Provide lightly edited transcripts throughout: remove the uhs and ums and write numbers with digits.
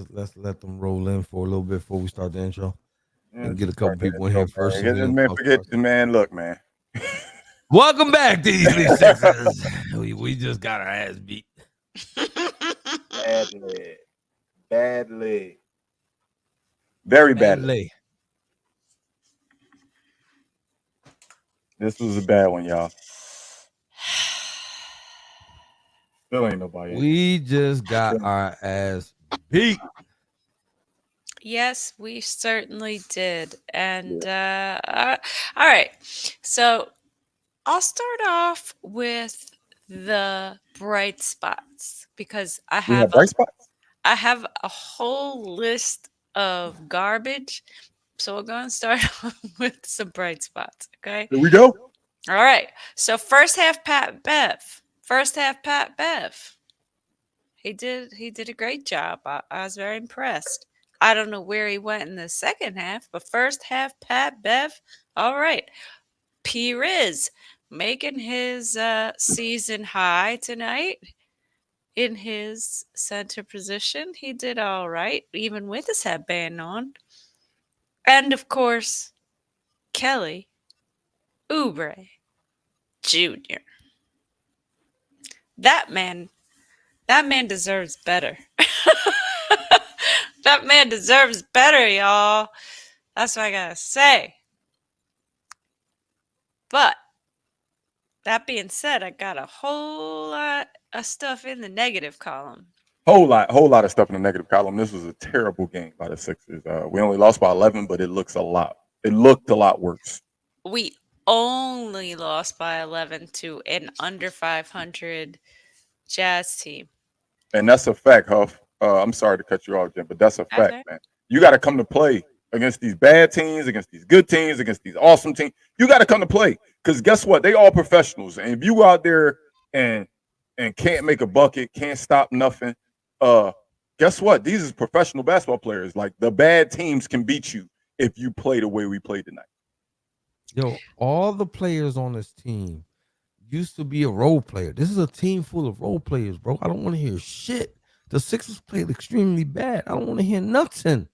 Let's let them roll in for a little bit before we start the intro Yeah, and get a just couple start that people in intro, here first so man. we don't Man, talk forget about the man. Look, man. Welcome back to Easily Sixers. We just got our ass beat. Badly. Badly. Very badly. Badly. This was a bad one, y'all. Still ain't nobody. We just got our ass beat. Yes, we certainly did. And all right. So I'll start off with the bright spots because We have bright spots. I have a whole list of garbage. So we're going to start off with some bright spots. Okay. Here we go. All right. So first half, Pat Bev. First half, Pat Bev. He did a great job. I was very impressed. I don't know where he went in the second half, but first half, Pat Bev. All right. P Riz making his season high tonight in his center position. He did all right, even with his headband on. And of course, Kelly Oubre Jr. That man, that man deserves better. That man deserves better, y'all. That's what I gotta say. But that being said, I got a whole lot of stuff in the negative column. Whole lot of stuff in the negative column. This was a terrible game by the Sixers. We only lost by 11, but it looked a lot worse. We only lost by 11 to an under 500 Jazz team. And that's a fact, Huff. I'm sorry to cut you off, Jim, but that's a fact, Okay. man. You got to come to play against these bad teams, against these good teams, against these awesome teams. You got to come to play because guess what? They all professionals, and if you go out there and can't make a bucket, can't stop nothing, guess what? These is professional basketball players. Like the bad teams can beat you if you play the way we played tonight. Yo, all the players on this team used to be a role player. This is a team full of role players, bro. I don't want to hear shit. The Sixers played extremely bad. I don't want to hear nothing.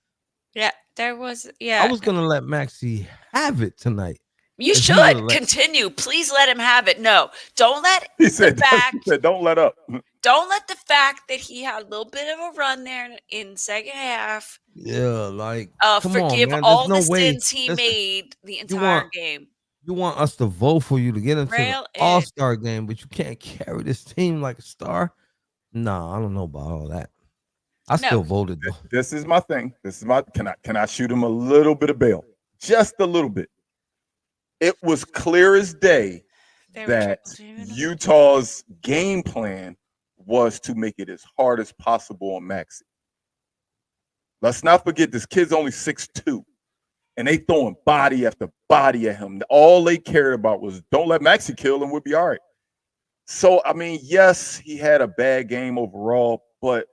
Yeah, there was. I Yeah, was gonna let Maxey have it tonight. you if he should would've let- continue. Please let him have it. No, don't let He the said, fact. he said don't let up. Don't let the fact that he had a little bit of a run there in second half Yeah, like come forgive on, man. all There's the no way. sins he Listen, made the entire want- game. you want us to vote for you to get into Rail the it. All-Star game, but you can't carry this team like a star. Nah, I don't know about all that. I still voted though. This is my thing. This is my can I shoot him a little bit of bail? Just a little bit. It was clear as day They were that triple teaming him. Utah's game plan was to make it as hard as possible on Maxey. Let's not forget this kid's only 6'2", and they throwing body after body at him. All they cared about was don't let Maxey kill and we'll be all right. So I mean, yes, he had a bad game overall, but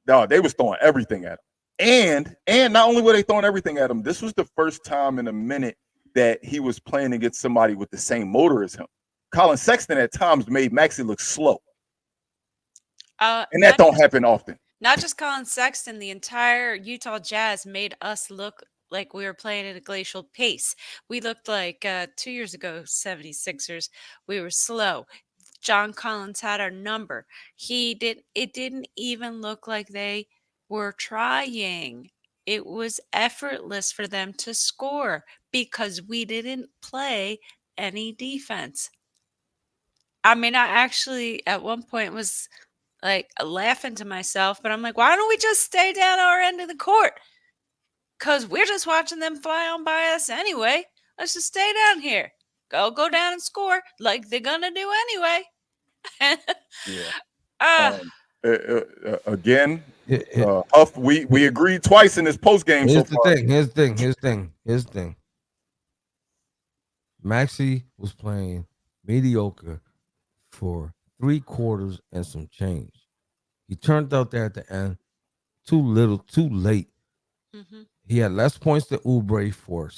no, they was throwing everything at him. And not only were they throwing everything at him, this was the first time in a minute that he was playing against somebody with the same motor as him. Colin Sexton at times made Maxey look slow. And that don't happen often. Not just Colin Sexton, the entire Utah Jazz made us look like we were playing at a glacial pace. We looked like 2 years ago, 76ers. We were slow. John Collins had our number. It didn't even look like they were trying. It was effortless for them to score because we didn't play any defense. I mean, I actually at one point was like laughing to myself, but I'm like, why don't we just stay down our end of the court? Because we're just watching them fly on by us anyway. Let's just stay down here. Go down and score like they're gonna do anyway. Yeah. Again, Huff, we agreed twice in this post game. Here's the thing. Maxey was playing mediocre for 3 quarters and some change. He turned out there at the end too little, too late. Mm-hmm. He had less points than Oubre for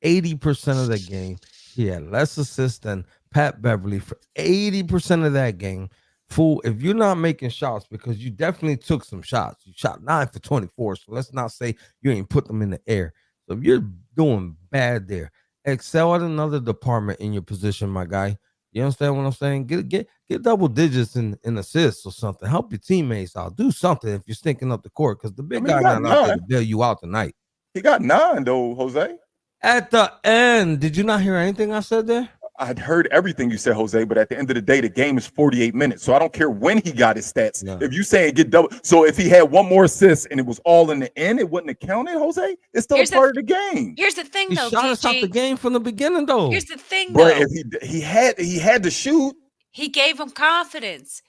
80% of the game. He had less assists than Pat Beverly for 80% of that game. fool, if you're not making shots, because you definitely took some shots, you shot 9 for 24. So let's not say you ain't put them in the air. So if you're doing bad there, excel at another department in your position, my guy. You understand what I'm saying? Get double digits in assists or something. Help your teammates out. Do something if you're stinking up the court, because the I big mean, he guy got not out there to 9. bail you out tonight. He got 9 though, Jose. At the end, did you not hear anything I said there? I'd heard everything you said, Jose, but at the end of the day, the game is 48 minutes. So I don't care when he got his stats. No. If you saying get double, so if he had one more assist and it was all in the end, it wouldn't have counted, Jose. It's still Here's a part of the game. Here's the thing, He though, shot us out the DG. game from the beginning, though. Here's the thing, But though. if he had to shoot. He gave them confidence.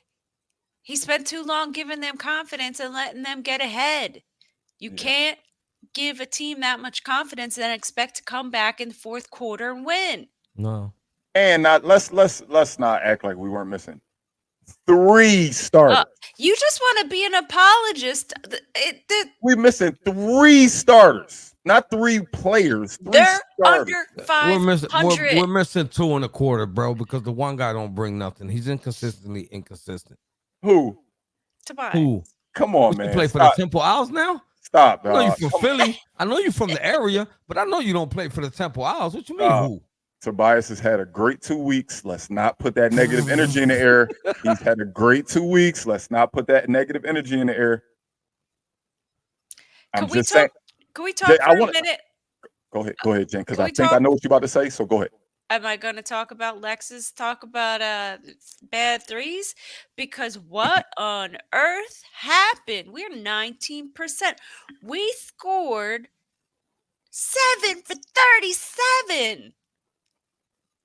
He spent too long giving them confidence and letting them get ahead. You can't give a team that much confidence and expect to come back in the fourth quarter and win. No. And not let's not act like we weren't missing 3 starters. You just want to be an apologist. We're missing 3 starters, not 3 players. 3 They're starters. under 500. We're missing 2 1/4, bro, because the one guy don't bring nothing. He's inconsistently inconsistent. Who? Tobias. Who? Come on, You man. play for Stop. the Temple Owls now? Stop, I know you dog. from Philly. I know you from the area, but I know you don't play for the Temple Owls. What you mean, Uh, who? Tobias has had a great 2 weeks. Let's not put that negative energy in the air. He's had a great 2 weeks. Let's not put that negative energy in the air. I'm just saying. Can we talk Jay, for a minute? Go ahead, Jen, because Can I we think I talk? know what you're about to say. So go ahead. Am I going to talk about Lexus? Talk about bad threes? Because what on earth happened? We're 19%. We scored 7 for 37.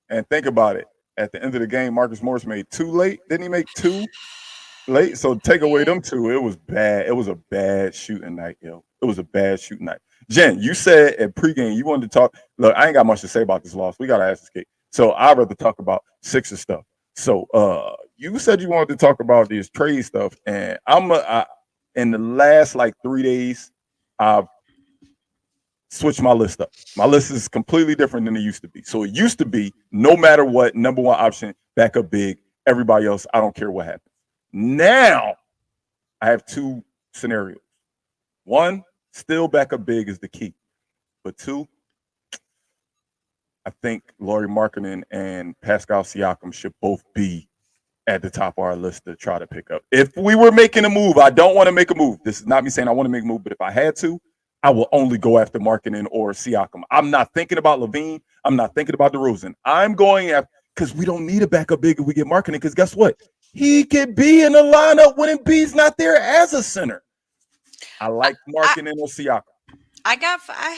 And think about it. At the end of the game, Marcus Morris made 2 late. Didn't he make 2 late? So take away them 2. It was bad. It was a bad shooting night, yo. It was a bad shooting night. Jen, you said at pregame you wanted to talk. Look, I ain't got much to say about this loss. We got to ask this kid. So I'd rather talk about Sixers stuff. So you said you wanted to talk about this trade stuff, and in the last like 3 days, I've switch my list up. My list is completely different than it used to be. So it used to be no matter what, number 1 option, backup big. Everybody else, I don't care what happens. Now I have 2 scenarios. 1, still backup big is the key. But 2, I think Lauri Markkanen and Pascal Siakam should both be at the top of our list to try to pick up. If we were making a move, I don't want to make a move. This is not me saying I want to make a move, but if I had to, I will only go after Markkanen or Siakam. I'm not thinking about Levine. I'm not thinking about DeRozan. I'm going after, because we don't need a backup big if we get Markkanen, because guess what? He could be in the lineup when Embiid's not there as a center. I like Markkanen or Siakam. I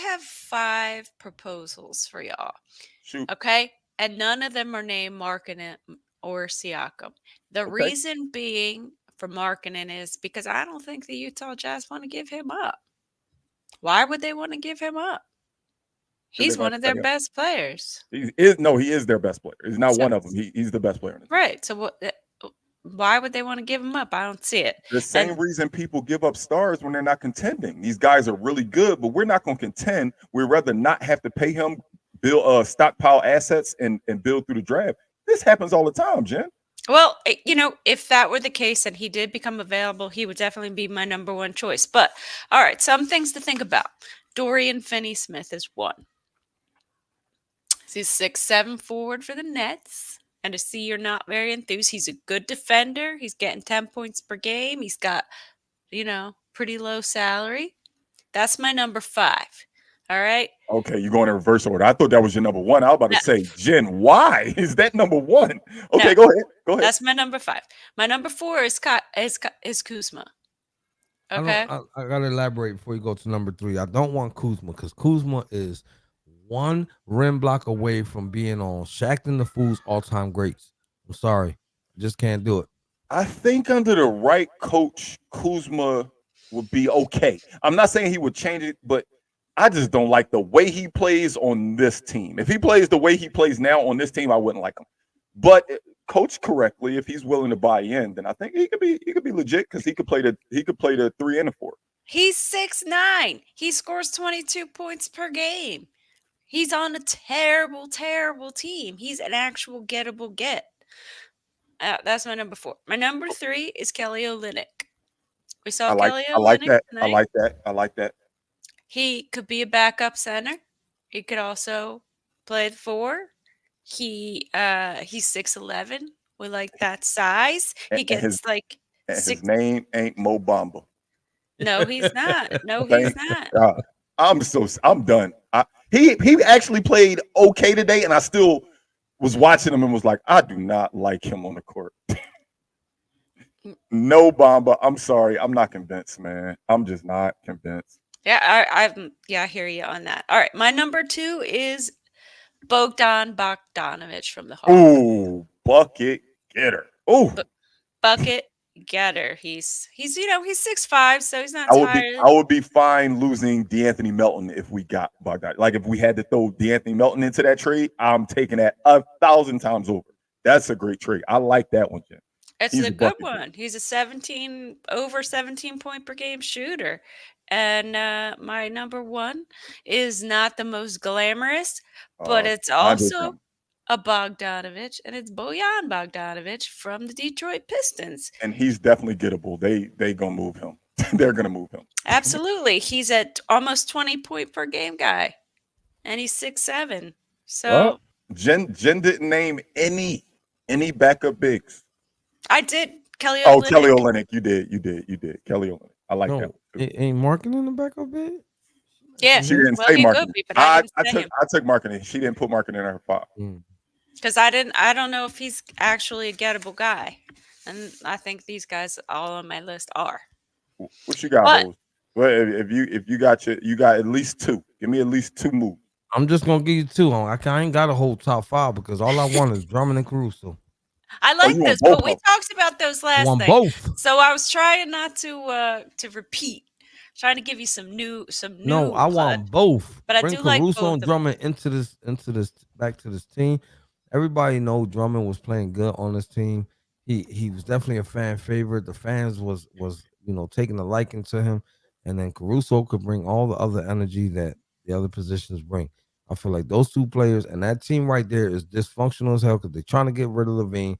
have 5 proposals for y'all. Shoot. Okay? And none of them are named Markkanen or Siakam. The reason being for Markkanen is because I don't think the Utah Jazz want to give him up. Why would they want to give him up? He's one of their best players. He is their best player. He's not one of them. He's the best player. Right. So why would they want to give him up? I don't see it. The same reason people give up stars when they're not contending. These guys are really good, but we're not going to contend. We'd rather not have to pay him, build stockpile assets and build through the draft. This happens all the time, Jen. Well, if that were the case and he did become available, he would definitely be my number 1 choice. But all right, some things to think about. Dorian Finney-Smith is 1. He's 6'7" forward for the Nets. And to see you're not very enthused, he's a good defender. He's getting 10 points per game. He's got, pretty low salary. That's my number 5. All right. Okay, you're going in reverse order. I thought that was your number 1. I was about to say, Jen, why is that number 1? Okay, go ahead. That's my number 5. My number 4 is Kuzma. Okay. I gotta elaborate before you go to number 3. I don't want Kuzma because Kuzma is 1 rim block away from being on Shaq and the Fool's all-time greats. I'm sorry, I just can't do it. I think under the right coach, Kuzma would be okay. I'm not saying he would change it, but I just don't like the way he plays on this team. If he plays the way he plays now on this team, I wouldn't like him. But coached correctly, if he's willing to buy in, then I think he could be legit because he could play the 3 and the 4. He's 6'9". He scores 22 points per game. He's on a terrible, terrible team. He's an actual gettable get. That's my number 4. My number 3 is Kelly Olynyk. We saw I like Kelly I like Olynyk that. I tonight. like that. I like that. He could be a backup center. He could also play the 4. He's 6'11". We like that size. He And his gets like and his 6. name ain't Mo Bamba. No, he's not. No, he's Thank not. God. I'm done. He actually played okay today, and I still was watching him and was like, I do not like him on the court. No Bamba. I'm sorry. I'm not convinced, man. I'm just not convinced. I hear you on that. All right, my number 2 is Bogdan Bogdanovic from the Hawks. Ooh, bucket getter. Ooh. Bucket getter. He's 6'5", so he's not I would be tired. I would be fine losing DeAnthony Melton if we got Bogdan. Like if we had to throw DeAnthony Melton into that trade, I'm taking that 1,000 times over. That's a great trade. I like that one, Jen. It's He's a a good bucket one. He's a over 17 point per game shooter. And my number 1 is not the most glamorous, but it's I did also him. a Bogdanovich, and it's Bojan Bogdanovich from the Detroit Pistons. And he's definitely gettable. They gonna move him. They're gonna move him. Absolutely. He's at almost 20 point per game guy, and he's 6'7". So Well, Jen didn't name any backup bigs. I did. Kelly Oh, Olynyk. Kelly Olynyk. You did. Kelly Olynyk. I like that No, one too. ain't Markin in the backup bid? Yeah. She didn't Well, say he marketing. could be, but I didn't say him. I took marketing. She didn't put marketing in her file. Because I don't know if he's actually a gettable guy. And I think these guys all on my list are. What you got, But Hose? Well, if you got at least 2. Give me at least 2 moves. I'm just gonna give you 2 on. I ain't got a whole top 5 because all I want is Drummond and Caruso. I like you want this, both but we of 'em. talked about those I last want thing. both. So I was trying not to repeat. Trying to give you some new No, I blood. want both. But I Bring do like Caruso both and of Drummond into this back to this team. Everybody know Drummond was playing good on this team. He was definitely a fan favorite. The fans was taking a liking to him, and then Caruso could bring all the other energy that the other positions bring. I feel like those 2 players and that team right there is dysfunctional as hell because they're trying to get rid of Levine,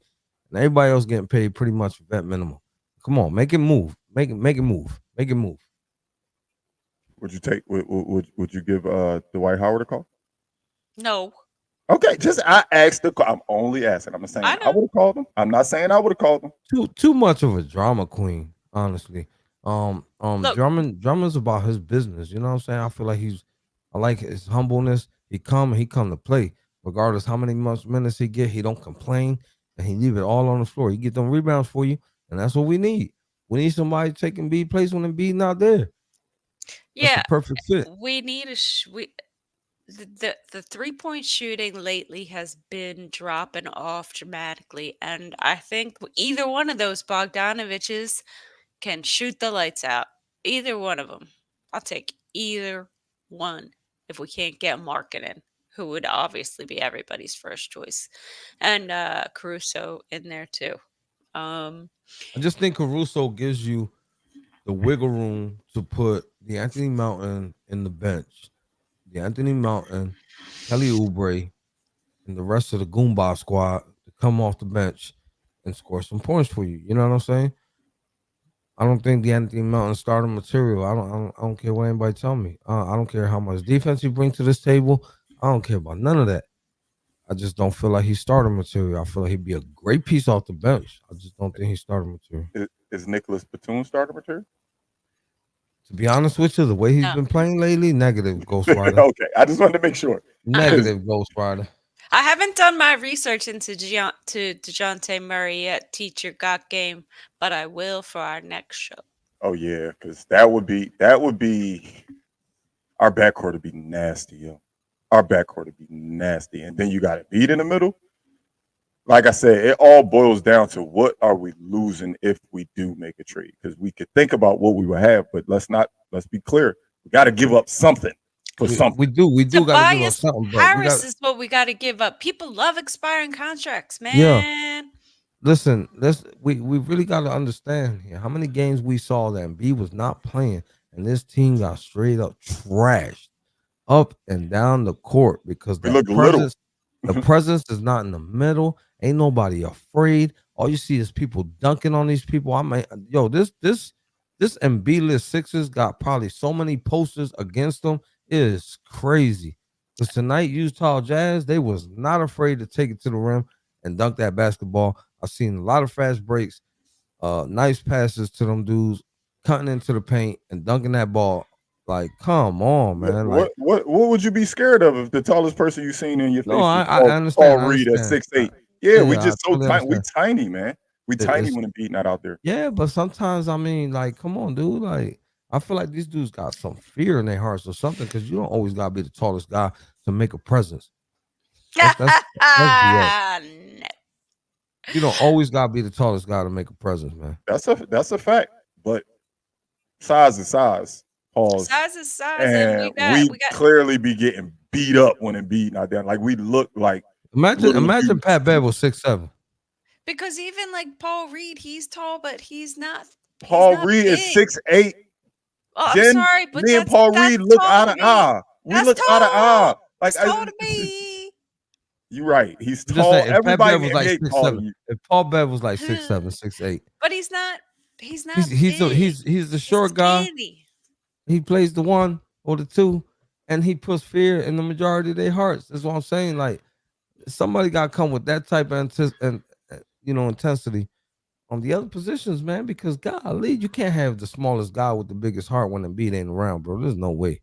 and everybody else getting paid pretty much vet minimum. Come on, make it move. Make it move. Make it move. Would you take? Would you give Dwight Howard a call? No. Okay, I asked the. I'm only asking. I'm not saying I I would have called him. I'm not saying I would have called him. Too much of a drama queen, honestly. Look. Drummond's about his business. You know what I'm saying? I feel like I like his humbleness. He come to play, regardless how many minutes he get. He don't complain, and he leave it all on the floor. He get them rebounds for you, and that's what we need. We need somebody taking B place when Embiid not there. That's Yeah. the perfect fit. We need the 3-point shooting lately has been dropping off dramatically, and I think either one of those Bogdanoviches can shoot the lights out. Either one of them. I'll take either one if we can't get Markkanen, who would obviously be everybody's first choice, and Caruso in there too. I just think Caruso gives you the wiggle room to put the Anthony Mountain in the bench, the Anthony Mountain, Kelly Oubre, and the rest of the Goomba squad to come off the bench and score some points for you. You know what I'm saying? I don't think the Anthony Mountain starting material. I don't care what anybody tell me. I don't care how much defense he brings to this table. I don't care about none of that. I just don't feel like he's starting material. I feel like he'd be a great piece off the bench. I just don't think he's starting material. Is Nicholas Batum starter material? To be honest with you, the way he's No. been playing lately, negative, Ghost Rider. Okay, I just wanted to make sure. Negative, Ghost Rider. I haven't done my research into DeJounte Murray yet, Teacher Got Game, but I will for our next show. Oh yeah, because that would be our backcourt would be nasty, yo. Our backcourt would be nasty, and then you got it beat in the middle. Like I said, it all boils down to what are we losing if we do make a trade? Because we could think about what we would have, but let's be clear. We got to give up something for something. We do got to give up Tobias something. But Harris is what we got to give up. People love expiring contracts, man. Yeah. Listen, we really got to understand here how many games we saw that Embiid was not playing, and this team got straight up trashed up and down the court because We that look little. The presence is not in the middle. Ain't nobody afraid. All you see is people dunking on these people. I mean, yo, this Embiid-less Sixers got probably so many posters against them. It is crazy. Because tonight, Utah Jazz, they was not afraid to take it to the rim and dunk that basketball. I've seen a lot of fast breaks, nice passes to them dudes, cutting into the paint and dunking that ball. Like, come on, man. Like, what would you be scared of if the tallest person you seen in your face no, was I Paul understand. I Reed at understand. 6'8"? Yeah, we Yeah, I just so totally tiny. We understand. tiny, man. We tiny It's when Embiid not out there. yeah, but sometimes I mean, like, come on, dude. Like, I feel like these dudes got some fear in their hearts or something because you don't always gotta be the tallest guy to make a presence. That's BS. No. You don't always gotta be the tallest guy to make a presence, man. That's a fact. But size is size. Pause. Size is size, and we And we got clearly be getting beat up when Embiid not there. Like we look like little Imagine dudes. Pat Bev was 6'7". because even like Paul Reed, he's tall, but he's not. Paul not Reed is big. 6'8". Oh, I'm Jen, sorry, but me and that's Paul Reed look tall out to of me. eye. We That's look out of eye. tall. Like That's tall to me. you're right. He's I'm just tall. saying, if Pat Everybody Bev in was the like NBA taller 6'7", than you. if Paul Bev was like 6'7", 6'8", But he's not. He's not. he's big. he's the short guy. Skinny. He plays the 1 or the 2, and he puts fear in the majority of their hearts. That's what I'm saying. Like, somebody got to come with that type of intensity on the other positions, man. Because golly, you can't have the smallest guy with the biggest heart when Embiid ain't around, bro. There's no way.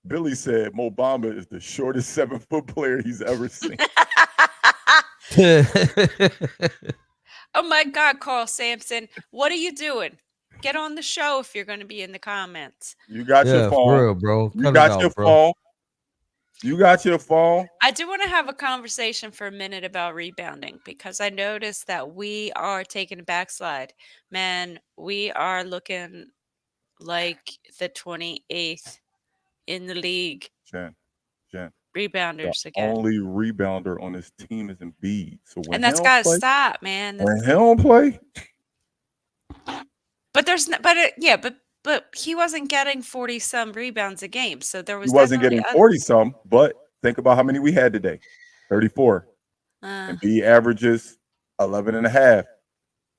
Billy said Mo Bamba is the shortest 7-foot player he's ever seen. Oh my God, Carl Sampson, what are you doing? Get on the show if you're going to be in the comments. You got your Yeah, phone. for real, bro. You Cut it got your out, bro. phone. You got your phone. I do want to have a conversation for a minute about rebounding because I noticed that we are taking a backslide. Man, we are looking like the 28th in the league. Jen. The Rebounders again. only rebounder on this team is Embiid. So when And that's he got don't to play, stop, man. when he don't play, But there's no, but he wasn't getting 40 some rebounds a game. So there he was wasn't definitely getting 40 some. But think about how many we had today. 34. Embiid averages 11 and a half.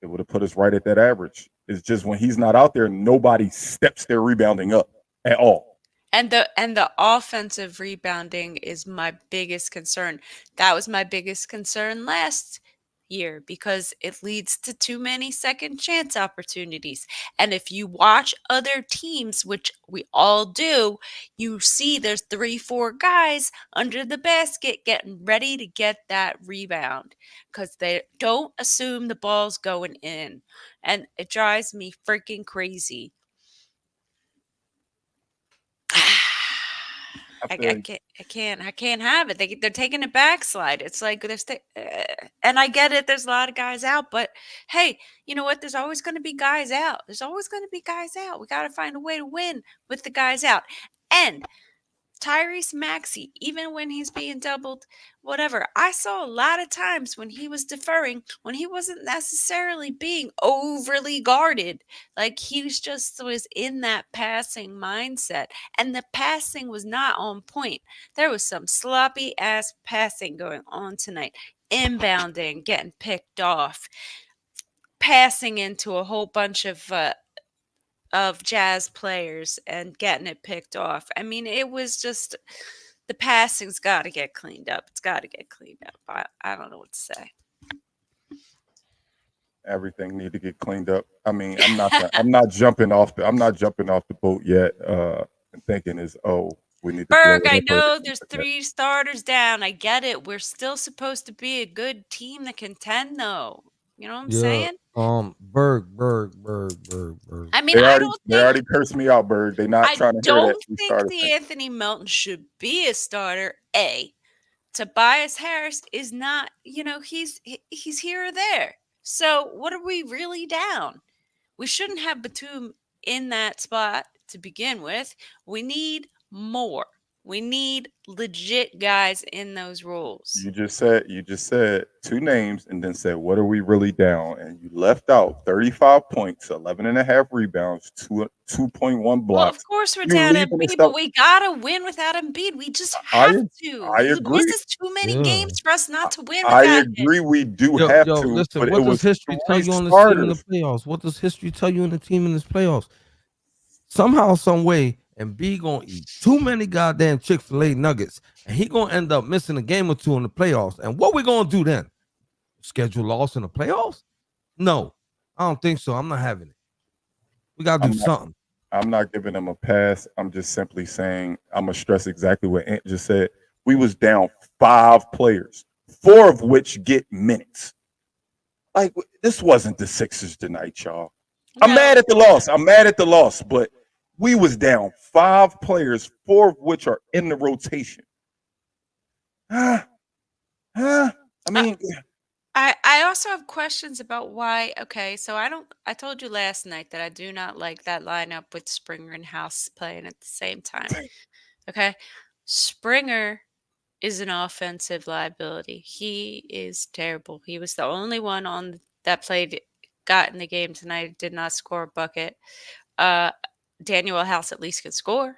It would have put us right at that average. It's just when he's not out there, nobody steps their rebounding up at all. And the offensive rebounding is my biggest concern. That was my biggest concern last year because it leads to too many second chance opportunities. And if you watch other teams, which we all do, you see there's 3-4 guys under the basket getting ready to get that rebound because they don't assume the ball's going in. And it drives me freaking crazy. I can't have it. They're taking a backslide. It's like and I get it. There's a lot of guys out, but hey, you know what? There's always going to be guys out. There's always going to be guys out. We got to find a way to win with the guys out. And Tyrese Maxey, even when he's being doubled, whatever. I saw a lot of times when he was deferring, when he wasn't necessarily being overly guarded. Like he was in that passing mindset. And the passing was not on point. There was some sloppy ass passing going on tonight. Inbounding, getting picked off, passing into a whole bunch of Jazz players and getting it picked off. I mean, it was just the passing's got to get cleaned up. It's got to get cleaned up. I don't know what to say. Everything need to get cleaned up. I mean, I'm not jumping off the boat yet. And thinking we need to Berg, blow I it up know or there's something like that. 3 starters down. I get it. We're still supposed to be a good team that contend, though. You know what I'm saying? Berg. I mean, They already cursed me out, Berg. They're not trying to hear that. don't think the Anthony Melton should be a starter. Tobias Harris is not, he's here or there. So what are we really down? We shouldn't have Batum in that spot to begin with. We need more. We need legit guys in those roles. You just said two names and then said, what are we really down? And you left out 35 points, 11 and a half rebounds, 2.1 Well, blocks. of course we're You down leaving this Embiid, but stuff. we gotta win without Embiid. We just I have to. I agree. This is too many Yeah. games for us not to win I without him. agree we do Yo, have yo, to, listen, but what it does was history tell three you on this team in the starters. playoffs? What does history tell you in the team in this playoffs? Somehow, some way, Embiid gonna eat too many goddamn Chick-fil-A nuggets, and he gonna end up missing a game or two in the playoffs. And what we gonna do then? Schedule loss in the playoffs? No, I don't think so. I'm not having it. We gotta do something. I'm not giving them a pass. I'm just simply saying I'm gonna stress exactly what Ant just said. We was down 5 players, 4 of which get minutes. Like this wasn't the Sixers tonight, y'all. I'm No, mad at the loss. I'm mad at the loss, but we was down 5 players, 4 of which are in the rotation. I mean, I also have questions about why. Okay, so I told you last night that I do not like that lineup with Springer and House playing at the same time. Okay, Springer is an offensive liability. He is terrible. He was the only one on that got in the game tonight. Did not score a bucket. Daniel House at least could score.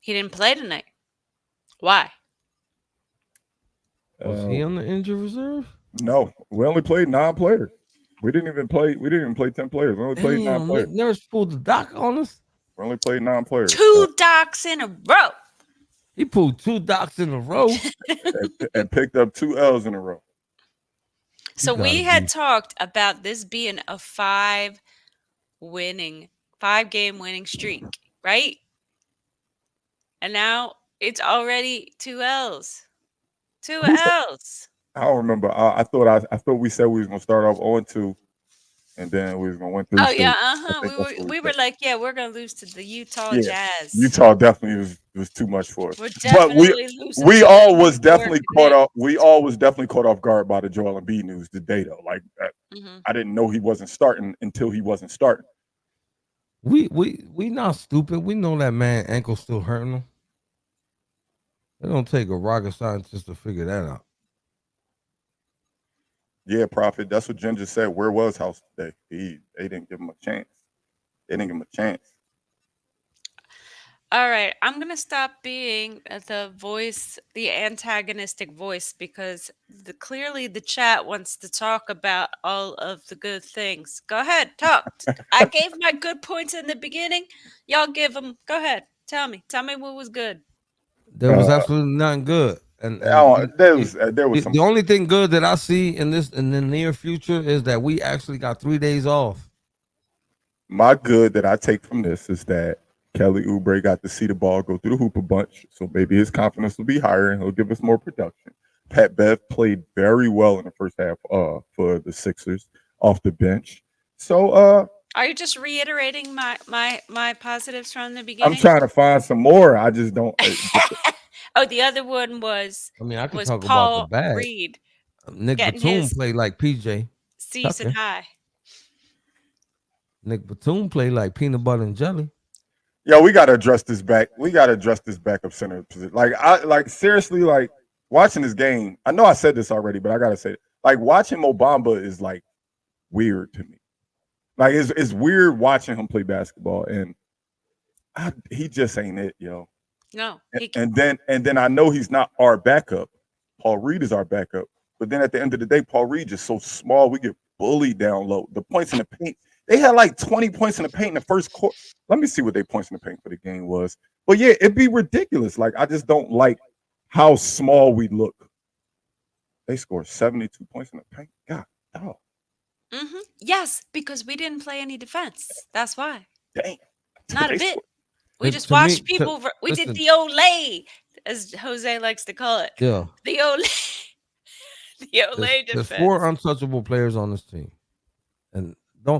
He didn't play tonight. Why? Was he on the injured reserve? no, we only played 9 players. We didn't even play 10 players. We only played 9 Damn, players. Nick Nurse pulled the doc on us. We only played 9 players. 2 docs in a row. He pulled 2 docs in a row. and picked up 2 L's in a row. So gotta we had be- talked about this being a 5-game winning streak, right? And now it's already 2 L's. 2 L's. I don't remember. I thought we said we was gonna start off 0-2, and then we was gonna win 3 Oh straight. yeah, I uh-huh. think that's what We were said. like, yeah, we're gonna lose to the Utah Yeah, Jazz. Utah definitely was too much for us. We're But definitely losing. we to all them. was definitely We're caught off. We all was definitely caught off guard by the Joel Embiid news today, though. Like Mhm. I didn't know he wasn't starting until he wasn't starting. We not stupid. We know that man ankle still hurting him. It don't take a rocket scientist to figure that out. Yeah, Prophet. That's what Ginger said. Where was House today? They didn't give him a chance. They didn't give him a chance. All right, I'm going to stop being the antagonistic voice, because clearly the chat wants to talk about all of the good things. Go ahead, talk. I gave my good points in the beginning. Y'all give them. Go ahead. Tell me what was good. There was absolutely nothing good. And there was some. the only thing good that I see in the near future is that we actually got 3 days off. My good that I take from this is that Kelly Oubre got to see the ball go through the hoop a bunch, so maybe his confidence will be higher and he'll give us more production. Pat Bev played very well in the first half for the Sixers off the bench. So Are you just reiterating my positives from the beginning? I'm trying to find some more. I just don't. Oh, the other one was I mean, I can was talk Paul about the bad. Reed Nick getting Batum his played like PJ. season Tucker. high. Nick Batum played like peanut butter and jelly. Yeah, we gotta address this back. We gotta address this backup center position. Like seriously, like watching this game. I know I said this already, but I gotta say it. Like watching Mo Bamba is like weird to me. Like it's weird watching him play basketball, and he just ain't it, yo. No, And then I know he's not our backup. Paul Reed is our backup. But then at the end of the day, Paul Reed is so small, we get bullied down low. The points in the paint, they had like 20 points in the paint in the first quarter. Let me see what their points in the paint for the game was. But yeah, it'd be ridiculous. Like I just don't like how small we look. They scored 72 points in the paint. God, oh, Yes, because we didn't play any defense. That's why. dang. Not a They bit. scored- We To- just to watched me- to- people. We listen. did the Olay, as Jose likes to call it. Yeah. The Olay. The Olay There's defense. 4 untouchable players on this team. And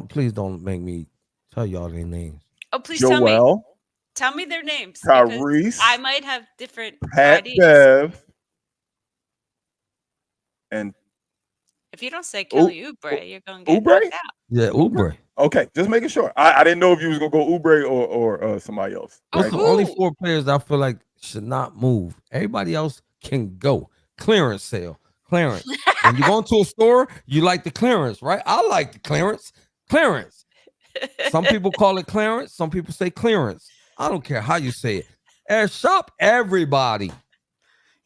please don't make me tell y'all their names. Oh, please tell me. Joel, Tell me their names. because Tyrese, I might have different Pat ideas. Bev, and If you don't say Kelly Oubre, you're going to get Oubre? knocked out. Yeah, Oubre. Okay, just making sure. I didn't know if you was gonna go Oubre or somebody else. Or Those Right? are the only who? 4 players I feel like should not move. Everybody else can go. Clearance sale. Clearance. When you go into a store, you like the clearance, right? I like the clearance. Clearance. Some people call it clearance. Some people say clearance. I don't care how you say it. Shop everybody.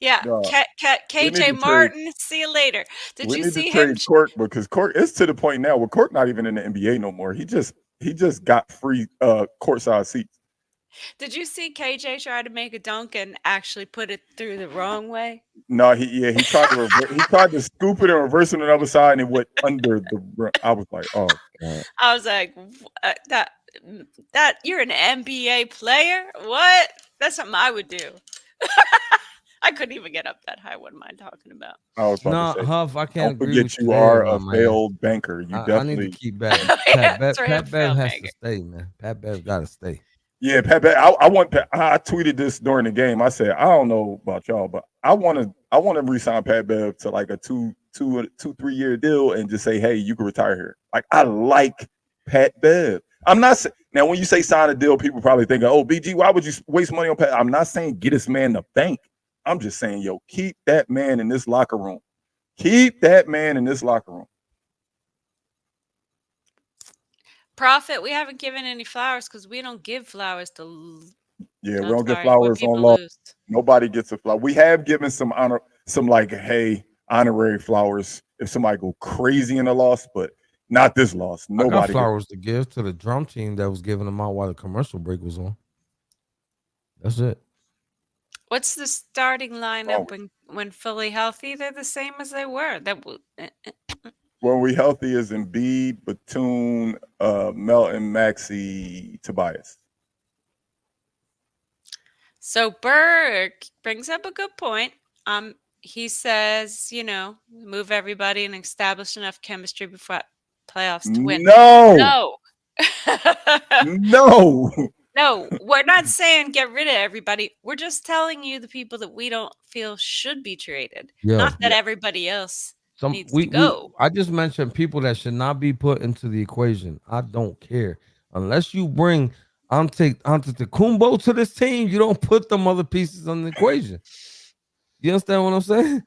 Yeah, Uh, we need KJ to trade. Martin. See you later. Did We you need to see him? trade Cork because Cork is to the point now where Cork not even in the NBA no more. He just got free courtside seats. Did you see KJ try to make a dunk and actually put it through the wrong way? No, he tried to he tried to scoop it and reverse it on the other side and it went under the rim. I was like, oh god. I was like, that you're an NBA player? What? That's something I would do. I couldn't even get up that high. What am I talking about? I was about No, to say, Huff, I can't don't agree forget with you you there, are my a man. failed banker. You I need to definitely keep back. Yeah, Pat failed Bev has filmmaker. to stay, man. Pat Bev got to stay. Yeah, Pat. I want. I tweeted this during the game. I said, I don't know about y'all, but I want to re-sign Pat Bev to like a 3 year deal and just say, hey, you can retire here. Like I like Pat Bev. I'm not now when you say sign a deal, people probably think, oh, BG, why would you waste money on Pat? I'm not saying get this man the bank. I'm just saying, yo, keep that man in this locker room. Keep that man in this locker room. Profit. We haven't given any flowers because we don't give flowers to. Yeah, we I'm don't get sorry, when flowers on people law. lose. Nobody gets a flower. We have given some like, hey, honorary flowers if somebody go crazy in the loss, but not this loss. I got Nobody gets. flowers to give to the drum team that was giving them out while the commercial break was on. That's it. What's the starting lineup Oh, when fully healthy? They're the same as they were. when we healthy is Embiid, Batum, Melton, Maxey, Tobias. So Berg brings up a good point. He says, move everybody and establish enough chemistry before playoffs to win. No, No. no. No, we're not saying get rid of everybody. We're just telling you the people that we don't feel should be traded. Yeah. Not that Yeah. everybody else Some needs to go. I just mentioned people that should not be put into the equation. I don't care. Unless you bring Antetokounmpo to this team, you don't put them other pieces on the equation. You understand what I'm saying?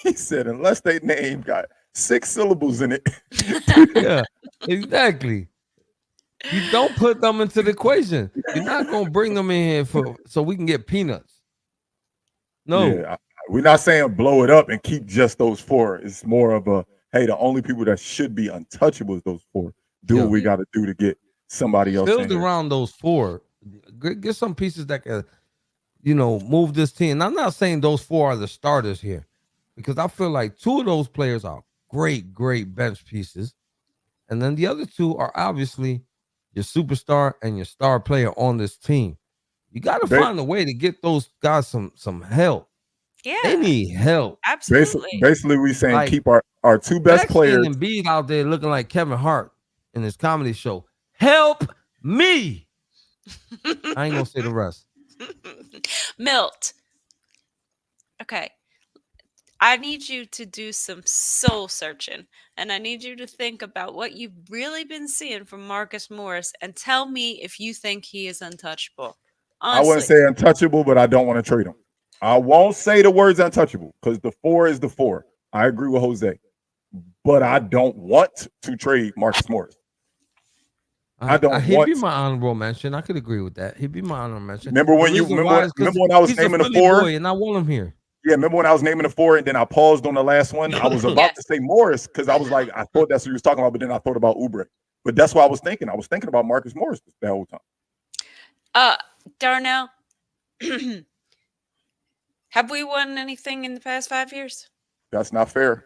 He said, unless they name got 6 syllables in it. Yeah, exactly. You don't put them into the equation. You're not gonna bring them in here so we can get peanuts. No. Yeah, we're not saying blow it up and keep just those 4. It's more of a, hey, the only people that should be untouchable is those 4. Do Yeah. what we got to do to get somebody else in Build here. around those 4. Get some pieces that can, move this team. And I'm not saying those 4 are the starters here, because I feel like 2 of those players are great bench pieces, and then the other 2 are obviously your superstar and your star player on this team. You got to find a way to get those guys some help. Yeah. They need help. Absolutely. Basically, we saying Like, keep our 2 best Maxey players. and Embiid out there looking like Kevin Hart in his comedy show. Help me. I ain't gonna say the rest. Milt. Okay. I need you to do some soul searching, and I need you to think about what you've really been seeing from Marcus Morris and tell me if you think he is untouchable. Honestly. I wouldn't say untouchable, but I don't want to trade him. I won't say the words untouchable because the 4 is the 4. I agree with Jose, but I don't want to trade Marcus Morris. I don't He'd want be my honorable mention. I could agree with that. He'd be my honorable mention. Remember when I was naming the 4, and I want him here. Yeah, remember when I was naming the 4 and then I paused on the last one? I was about to say Morris because I was like, I thought that's what he was talking about, but then I thought about Oubre. But that's what I was thinking. I was thinking about Marcus Morris the whole time. Darnell, have we won anything in the past 5 years? That's not fair.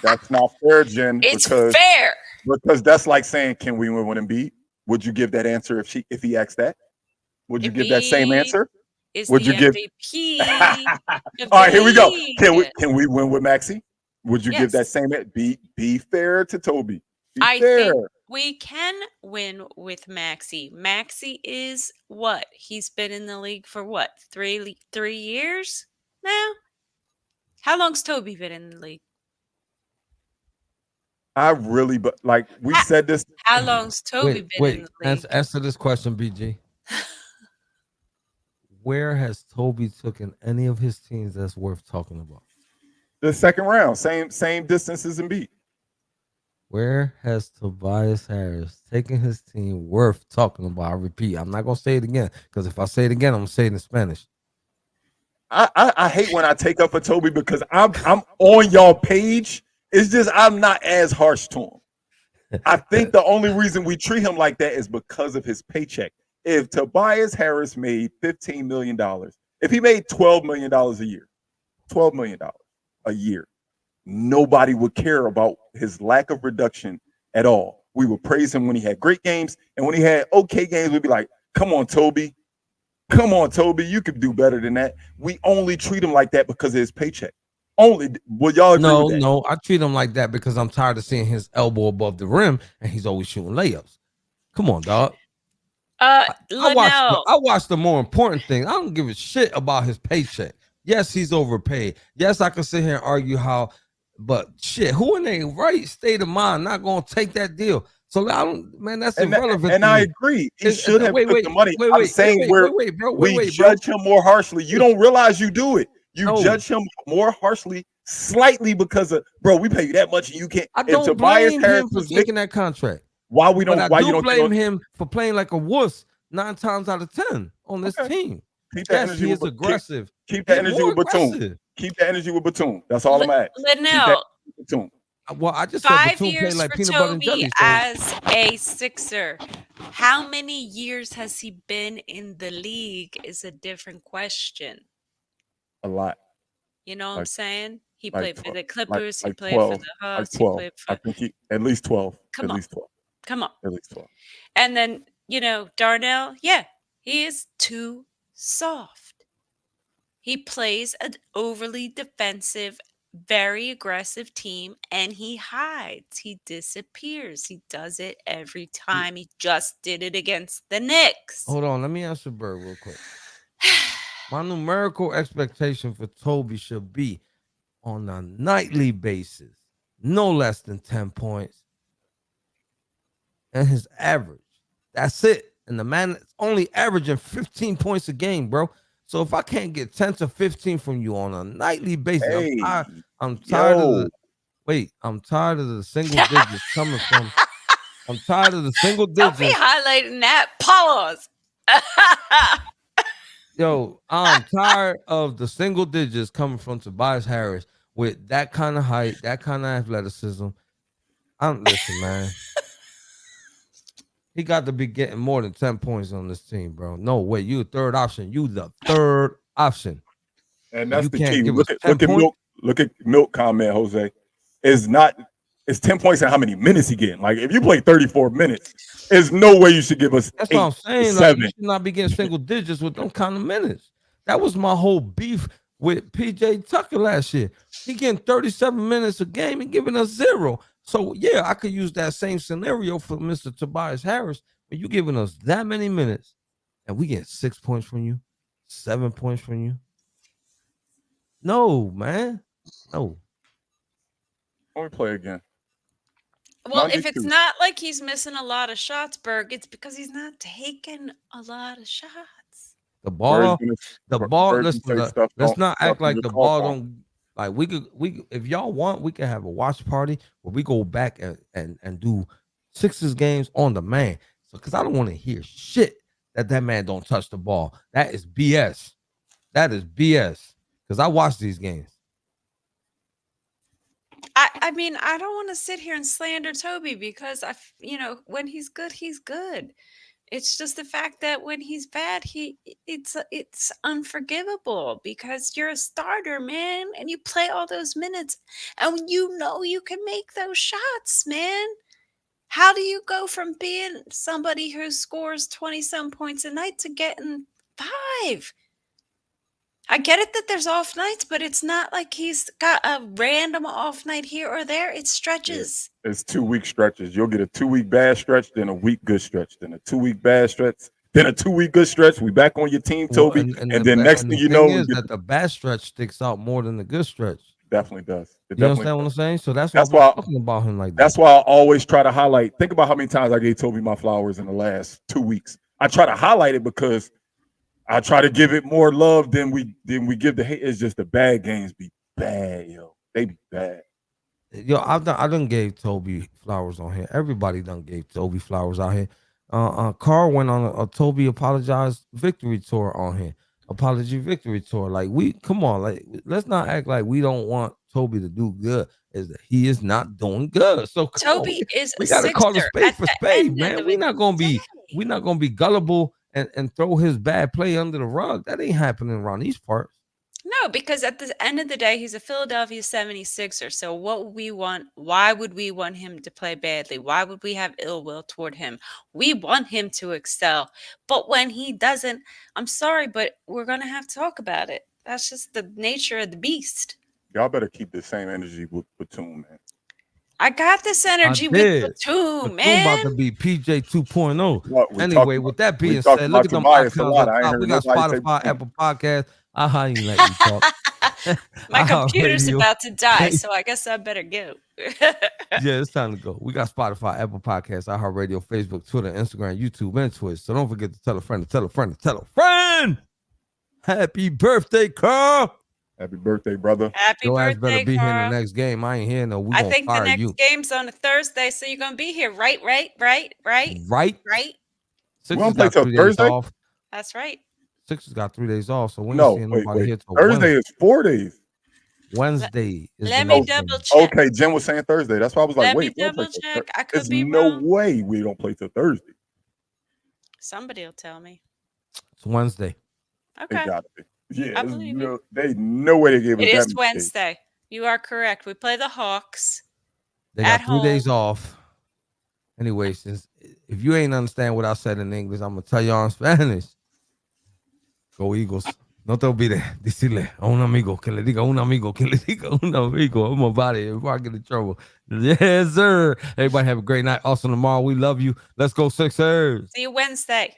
That's not fair, Jen. It's fair. Because that's like saying, can we win with Embiid? Would you give that answer if he asked that? Would you give that same answer? Would you give MVP? All right, here we go. Can we win with Maxey? Would you give that same? Be fair to Toby. I think we can win with Maxey. Maxey is what? He's been in the league for what? 3 years now? How long's Toby been in the league? I really, but like we said this. How long's Toby been in the league? Answer this question, BG. Where has Toby taken any of his teams that's worth talking about? The second round, same distance as Embiid. Where has Tobias Harris taken his team worth talking about? I repeat, I'm not gonna say it again because if I say it again, I'm gonna say it in Spanish. I hate when I take up for Toby because I'm on y'all page. It's just I'm not as harsh to him. I think the only reason we treat him like that is because of his paycheck. If Tobias Harris made $15 million, if he made $12 million a year, $12 million a year, nobody would care about his lack of reduction at all. We would praise him when he had great games, and when he had okay games, we'd be like, come on, Toby. Come on, Toby. You could do better than that. We only treat him like that because of his paycheck. Only. Will y'all agree with that? No, I treat him like that because I'm tired of seeing his elbow above the rim and he's always shooting layups. Come on, dog. I watch the more important thing. I don't give a shit about his paycheck. Yes, he's overpaid. Yes, I can sit here and argue how, but shit, who in their right state of mind not gonna take that deal? So I don't, man, that's irrelevant. And I agree. He should have took the money. I'm saying we judge him more harshly. You don't realize you do it. You judge him more harshly, slightly because of, bro, we pay you that much and you can't. I don't blame him for taking that contract. Why we don't? Why you don't blame him for playing like a wuss 9 times out of 10 on this team? Yes, he is aggressive. Keep that energy with Batum. Keep that energy with Batum. That's all I'm at. Linnell. Well, I just 5 said years like for peanut butter and Toby jelly. as a Sixer. How many years has he been in the league is a different question. A lot. You know what I'm saying? He played for the Clippers. He played 12, for the Hawks. Like 12. I think at least 12. Come on. At least 12. And then, Darnell, he is too soft. He plays an overly defensive, very aggressive team, and he hides. He disappears. He does it every time. He just did it against the Knicks. Hold on. Let me answer Bird real quick. My numerical expectation for Toby should be on a nightly basis, no less than 10 points. And his average. That's it. And the man is only averaging 15 points a game, bro. So if I can't get 10 to 15 from you on a nightly basis, I'm tired of the single digits coming from. I'm tired of the single digits. Don't be highlighting that. Pause. Yo, I'm tired of the single digits coming from Tobias Harris with that kind of height, that kind of athleticism. Listen, man. He got to be getting more than 10 points on this team, bro. No way. You a third option. You the third option. And that's the key. Look at Milk comment, Jose. It's 10 points and how many minutes he getting. Like, if you play 34 minutes, there's no way you should give us That's 8, what I'm saying. 7. Like, you should not be getting single digits with them kind of minutes. That was my whole beef with PJ Tucker last year. He getting 37 minutes a game and giving us 0. So, yeah, I could use that same scenario for Mr. Tobias Harris, but you giving us that many minutes and we get 6 points from you, 7 points from you. No, man. No. Let me play again. Well, if it's not like he's missing a lot of shots, Berg, it's because he's not taking a lot of shots. The ball, let's not act like the ball don't. Like we could, if y'all want, we can have a watch party where we go back and do Sixers games on the man. So, because I don't want to hear shit that man don't touch the ball. That is BS. That is BS. Because I watch these games. I mean, I don't want to sit here and slander Toby because when he's good, he's good. It's just the fact that when he's bad, it's unforgivable because you're a starter, man, and you play all those minutes and you can make those shots, man. How do you go from being somebody who scores 20-some points a night to getting 5? I get it that there's off nights, but it's not like he's got a random off night here or there. It stretches. Yeah. It's 2-week stretches. You'll get a 2-week bad stretch, then a week good stretch, then a 2-week bad stretch, then a 2-week good stretch. We back on your team, Toby. And then next thing you know, is that the bad stretch sticks out more than the good stretch. definitely does. It You definitely understand what I'm does. saying? So that's That's why why I'm talking about him like that. That's why I always try to highlight. Think about how many times I gave Toby my flowers in the last 2 weeks. I try to highlight it because I try to give it more love than we give the hate. It's just the bad games be bad, yo. They be bad. Yo, I done gave Toby flowers on here. Everybody done gave Toby flowers out here. Carl went on a Toby apologized victory tour on here. Apology victory tour. Like come on, like let's not act like we don't want Toby to do good. Is that he is not doing good. So come on, Toby is we a gotta call a Sixer spade at for the spade, end man. of We're the not gonna day. be gullible and throw his bad play under the rug. That ain't happening around these parts. No, because at the end of the day, he's a Philadelphia 76er. So what would we want? Why would we want him to play badly? Why would we have ill will toward him? We want him to excel. But when he doesn't, I'm sorry, but we're going to have to talk about it. That's just the nature of the beast. Y'all better keep the same energy with Batum, man. I got this energy with did. Batum, Batum about man. to be PJ 2.0. What, we Anyway, talked with that we being talked said, about look at them Tobias a icons lot. up I ain't top. heard We got nobody say Spotify, Batum. Apple Podcast. I ain't let you talk. My computer's iHeartRadio. about to die, so I guess I better go. Yeah, it's time to go. We got Spotify, Apple Podcasts, iHeartRadio, Facebook, Twitter, Instagram, YouTube, and Twitch. So don't forget to tell a friend to tell a friend to tell a friend. Happy birthday, Carl. Happy birthday, brother. Happy Your ass birthday, better be here in Carl. the next game. I ain't here. No, we I gonna think the fire next you. game's on a Thursday, so you're gonna be here, right? Right? We gonna Sixers play got till 3 days Thursday? off. That's right. Sixers got 3 days off, so we ain't No, seeing wait, nobody here wait. till Thursday is 4 days. Wednesday is Let the me next game. double check. Okay, Jen was saying Thursday. That's why I was like, Let wait, me we don't play double till check. Thursday. I could There's be no wrong. way we don't play till Thursday. Somebody will tell me. It's Wednesday. They Okay. got it. Yeah, I there's believe no, they no way they gave us It that is mistake. Wednesday. You are correct. We play the Hawks. They got At 3 days home. off. Anyway, since if you ain't understand what I said in English, I'm gonna tell y'all in Spanish. Go Eagles. No te olvides decirle a un amigo que le diga a un amigo que le diga a un amigo. I'm about it before I get in trouble. Yes, sir. Everybody have a great night. Also tomorrow, we love you. Let's go Sixers. See you Wednesday.